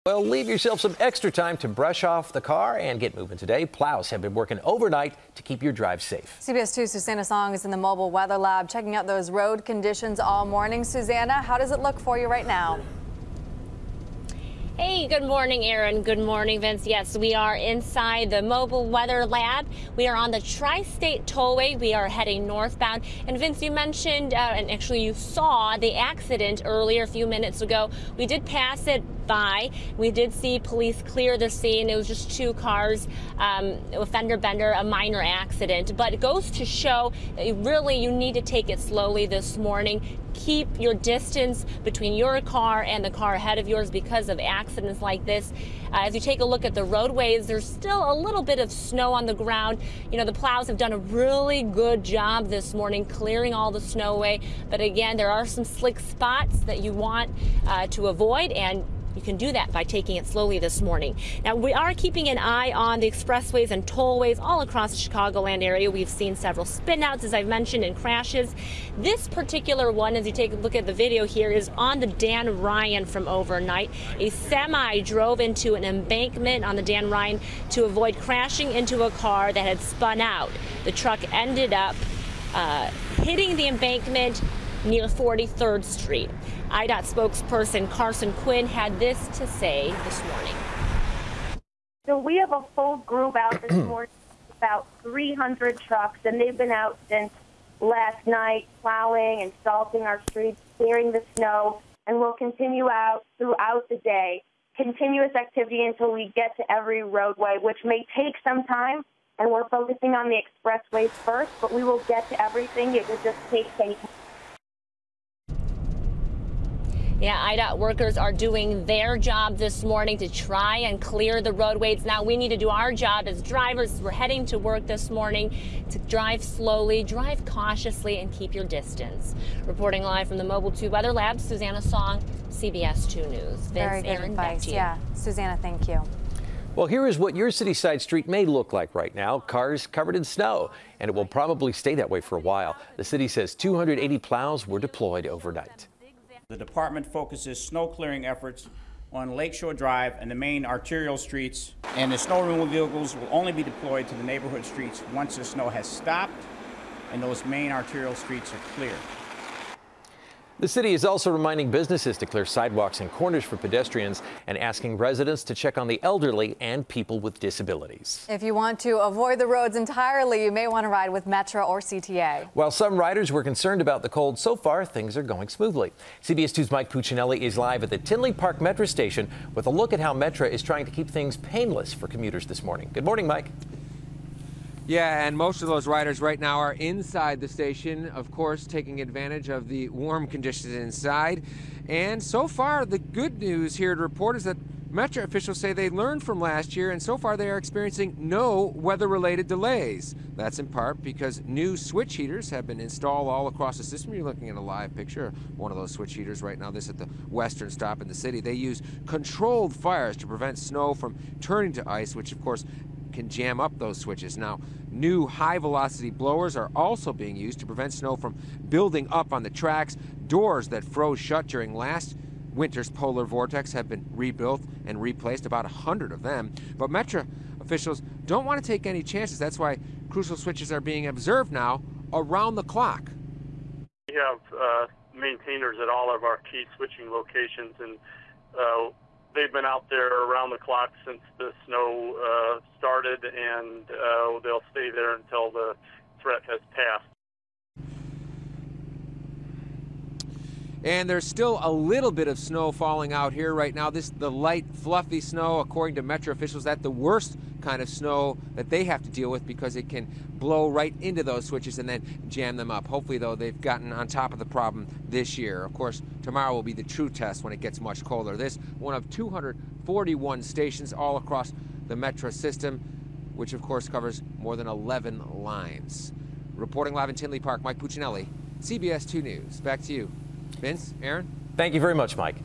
Well, leave yourself some extra time to brush off the car and get moving today. Plows have been working overnight to keep your drive safe. CBS 2's Susanna is in the mobile weather lab checking out those road conditions all morning. Susanna, how does it look for you right now? Hey, good morning, Aaron. Good morning, Vince. Yes, we are inside the mobile weather lab. We are on the Tri-State Tollway. We are heading northbound. And Vince, you mentioned, and actually you saw the accident earlier a few minutes ago. We did pass it by. We did see police clear the scene. It was just two cars, a fender bender, a minor accident. But it goes to show that you need to take it slowly this morning. Keep your distance between your car and the car ahead of yours because of accidents like this. As you take a look at the roadways, there's still a little bit of snow on the ground. You know, the plows have done a really good job this morning clearing all the snow away. But again, there are some slick spots that you want to avoid, and you can do that by taking it slowly this morning. Now, we are keeping an eye on the expressways and tollways all across the Chicagoland area. We've seen several spinouts, as I've mentioned, and crashes. This particular one, as you take a look at the video here, is on the Dan Ryan from overnight. A semi drove into an embankment on the Dan Ryan to avoid crashing into a car that had spun out. The truck ended up hitting the embankment near 43rd Street. IDOT spokesperson Carson Quinn had this to say this morning. So we have a full group out this morning, about 300 trucks, and they've been out since last night plowing and salting our streets, clearing the snow, and we'll continue out throughout the day. Continuous activity until we get to every roadway, which may take some time, and we're focusing on the expressways first, but we will get to everything. It will just take some time. Yeah, IDOT workers are doing their job this morning to try and clear the roadways. Now we need to do our job as drivers. We're heading to work this morning to drive slowly, drive cautiously, and keep your distance. Reporting live from the Mobile 2 Weather Lab, Susanna Song, CBS 2 News. Vince, Very good Aaron, back advice. to you. Yeah, Susanna, thank you. Well, here is what your city side street may look like right now. Cars covered in snow, and it will probably stay that way for a while. The city says 280 plows were deployed overnight. The department focuses snow clearing efforts on Lakeshore Drive and the main arterial streets, and the snow removal vehicles will only be deployed to the neighborhood streets once the snow has stopped and those main arterial streets are clear. The city is also reminding businesses to clear sidewalks and corners for pedestrians and asking residents to check on the elderly and people with disabilities. If you want to avoid the roads entirely, you may want to ride with Metro or CTA. While some riders were concerned about the cold, so far things are going smoothly. CBS 2's Mike Puccinelli is live at the Tinley Park Metro station with a look at how Metro is trying to keep things painless for commuters this morning. Good morning, Mike. Yeah, and most of those riders right now are inside the station, of course, taking advantage of the warm conditions inside. And so far, the good news here to report is that Metro officials say they learned from last year, and so far they are experiencing no weather-related delays. That's in part because new switch heaters have been installed all across the system. You're looking at a live picture of one of those switch heaters right now. This at the western stop in the city. They use controlled fires to prevent snow from turning to ice, which of course can jam up those switches. Now, new high-velocity blowers are also being used to prevent snow from building up on the tracks. Doors that froze shut during last winter's polar vortex have been rebuilt and replaced, about 100 of them. But Metro officials don't want to take any chances. That's why crucial switches are being observed now around the clock. We have maintainers at all of our key switching locations, and they've been out there around the clock since the snow started, and they'll stay there until the threat has passed. And there's still a little bit of snow falling out here right now. The light, fluffy snow, according to Metro officials, that's the worst kind of snow that they have to deal with because it can blow right into those switches and then jam them up. Hopefully, though, they've gotten on top of the problem this year. Of course, tomorrow will be the true test when it gets much colder. This one of 241 stations all across the Metro system, which of course covers more than 11 lines. Reporting live in Tinley Park, Mike Puccinelli, CBS 2 News. Back to you. Vince, Aaron? Thank you very much, Mike.